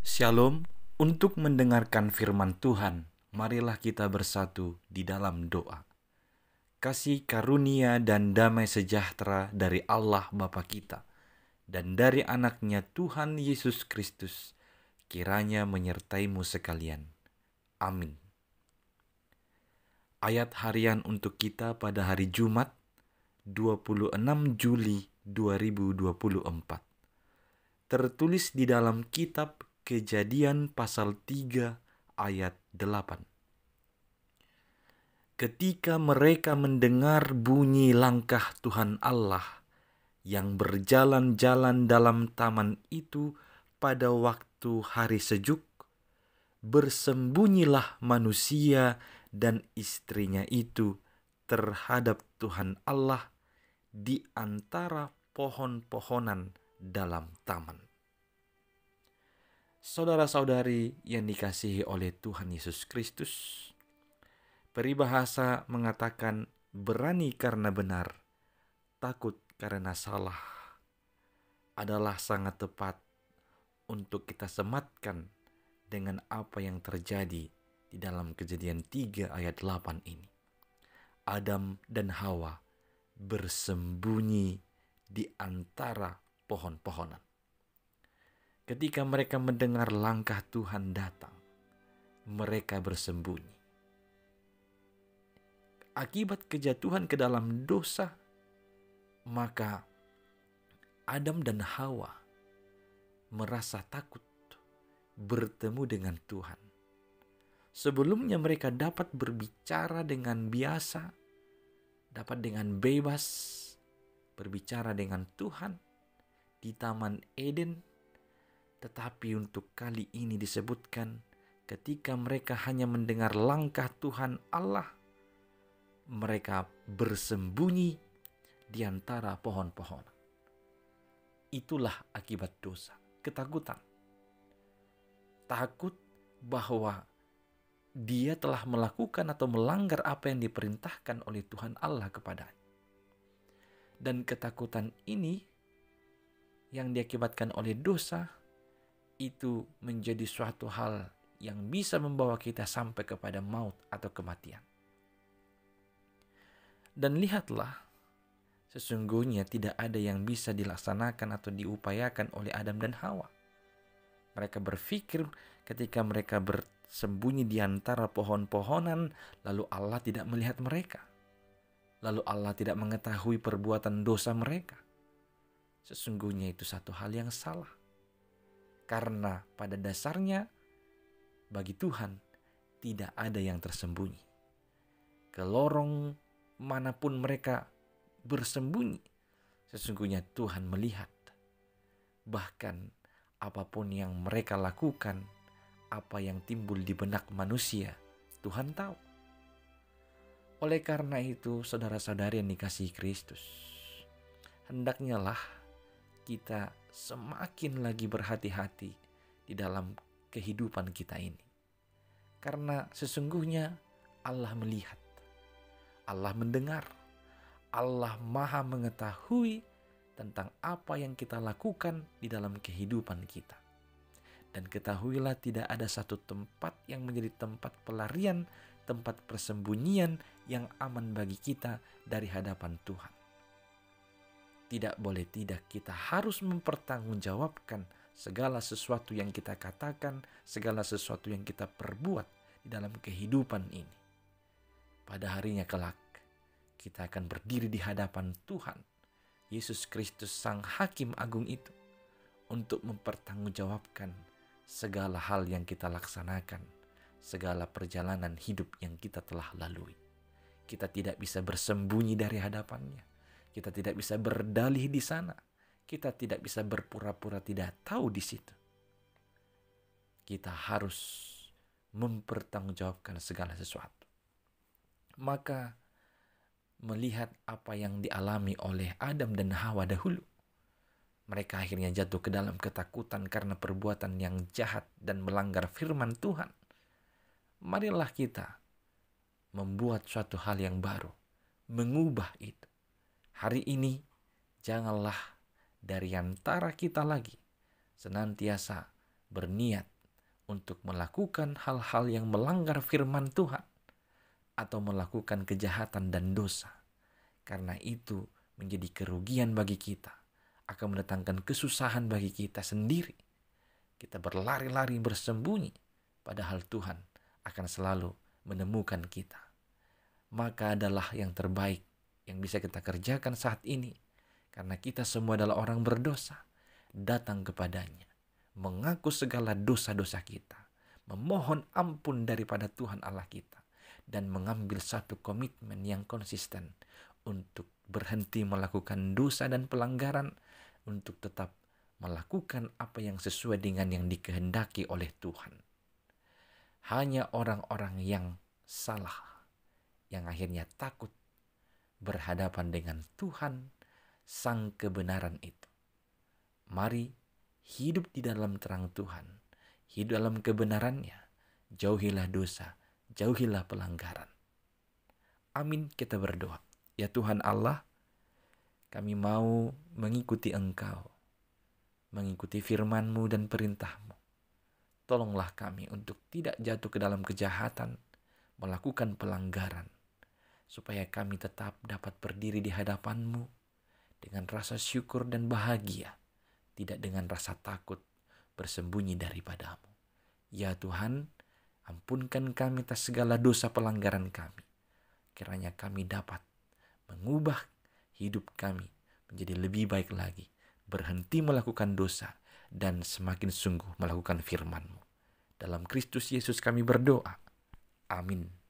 Shalom, untuk mendengarkan firman Tuhan, marilah kita bersatu di dalam doa. Kasih karunia dan damai sejahtera dari Allah Bapa kita dan dari anaknya Tuhan Yesus Kristus, kiranya menyertaimu sekalian. Amin. Ayat harian untuk kita pada hari Jumat, 26 Juli 2024. Tertulis di dalam kitab Kejadian pasal 3 ayat 8. Ketika mereka mendengar bunyi langkah Tuhan Allah yang berjalan-jalan dalam taman itu pada waktu hari sejuk, bersembunyilah manusia dan istrinya itu terhadap Tuhan Allah di antara pohon-pohonan dalam taman. Saudara-saudari yang dikasihi oleh Tuhan Yesus Kristus, peribahasa mengatakan berani karena benar, takut karena salah adalah sangat tepat untuk kita sematkan dengan apa yang terjadi di dalam Kejadian 3 ayat 8 ini. Adam dan Hawa bersembunyi di antara pohon-pohonan. Ketika mereka mendengar langkah Tuhan datang, mereka bersembunyi. Akibat kejatuhan ke dalam dosa, maka Adam dan Hawa merasa takut bertemu dengan Tuhan. Sebelumnya mereka dapat berbicara dengan biasa, dapat dengan bebas berbicara dengan Tuhan di Taman Eden. Tetapi untuk kali ini disebutkan ketika mereka hanya mendengar langkah Tuhan Allah, mereka bersembunyi di antara pohon-pohon. Itulah akibat dosa, ketakutan. Takut bahwa dia telah melakukan atau melanggar apa yang diperintahkan oleh Tuhan Allah kepadanya. Dan ketakutan ini yang diakibatkan oleh dosa itu menjadi suatu hal yang bisa membawa kita sampai kepada maut atau kematian. Dan lihatlah, sesungguhnya tidak ada yang bisa dilaksanakan atau diupayakan oleh Adam dan Hawa. Mereka berpikir ketika mereka bersembunyi di antara pohon-pohonan, lalu Allah tidak melihat mereka. Lalu Allah tidak mengetahui perbuatan dosa mereka. Sesungguhnya itu satu hal yang salah. Karena pada dasarnya bagi Tuhan tidak ada yang tersembunyi. Ke lorong manapun mereka bersembunyi, sesungguhnya Tuhan melihat. Bahkan apapun yang mereka lakukan, apa yang timbul di benak manusia, Tuhan tahu. Oleh karena itu, saudara-saudari yang dikasihi Kristus, hendaknya lah kita semakin lagi berhati-hati di dalam kehidupan kita ini. Karena sesungguhnya Allah melihat, Allah mendengar, Allah Maha mengetahui tentang apa yang kita lakukan di dalam kehidupan kita. Dan ketahuilah tidak ada satu tempat yang menjadi tempat pelarian, tempat persembunyian yang aman bagi kita dari hadapan Tuhan. Tidak boleh tidak, kita harus mempertanggungjawabkan segala sesuatu yang kita katakan, segala sesuatu yang kita perbuat di dalam kehidupan ini. Pada harinya kelak, kita akan berdiri di hadapan Tuhan, Yesus Kristus Sang Hakim Agung itu, untuk mempertanggungjawabkan segala hal yang kita laksanakan, segala perjalanan hidup yang kita telah lalui. Kita tidak bisa bersembunyi dari hadapannya. Kita tidak bisa berdalih di sana. Kita tidak bisa berpura-pura tidak tahu di situ. Kita harus mempertanggungjawabkan segala sesuatu. Maka melihat apa yang dialami oleh Adam dan Hawa dahulu, mereka akhirnya jatuh ke dalam ketakutan karena perbuatan yang jahat dan melanggar firman Tuhan. Marilah kita membuat suatu hal yang baru, mengubah itu. Hari ini janganlah dari antara kita lagi senantiasa berniat untuk melakukan hal-hal yang melanggar firman Tuhan atau melakukan kejahatan dan dosa. Karena itu menjadi kerugian bagi kita, akan mendatangkan kesusahan bagi kita sendiri. Kita berlari-lari bersembunyi, padahal Tuhan akan selalu menemukan kita. Maka adalah yang terbaik yang bisa kita kerjakan saat ini, karena kita semua adalah orang berdosa, datang kepadanya, mengaku segala dosa-dosa kita, memohon ampun daripada Tuhan Allah kita, dan mengambil satu komitmen yang konsisten untuk berhenti melakukan dosa dan pelanggaran, untuk tetap melakukan apa yang sesuai dengan yang dikehendaki oleh Tuhan. Hanya orang-orang yang salah yang akhirnya takut berhadapan dengan Tuhan sang kebenaran itu. Mari hidup di dalam terang Tuhan, hidup dalam kebenarannya, jauhilah dosa, jauhilah pelanggaran. Amin, kita berdoa. Ya Tuhan Allah, kami mau mengikuti Engkau, mengikuti firman-Mu dan perintah-Mu. Tolonglah kami untuk tidak jatuh ke dalam kejahatan, melakukan pelanggaran, supaya kami tetap dapat berdiri di hadapan-Mu dengan rasa syukur dan bahagia, tidak dengan rasa takut bersembunyi daripada-Mu. Ya Tuhan, ampunkan kami atas segala dosa pelanggaran kami. Kiranya kami dapat mengubah hidup kami menjadi lebih baik lagi, berhenti melakukan dosa, dan semakin sungguh melakukan firman-Mu. Dalam Kristus Yesus kami berdoa. Amin.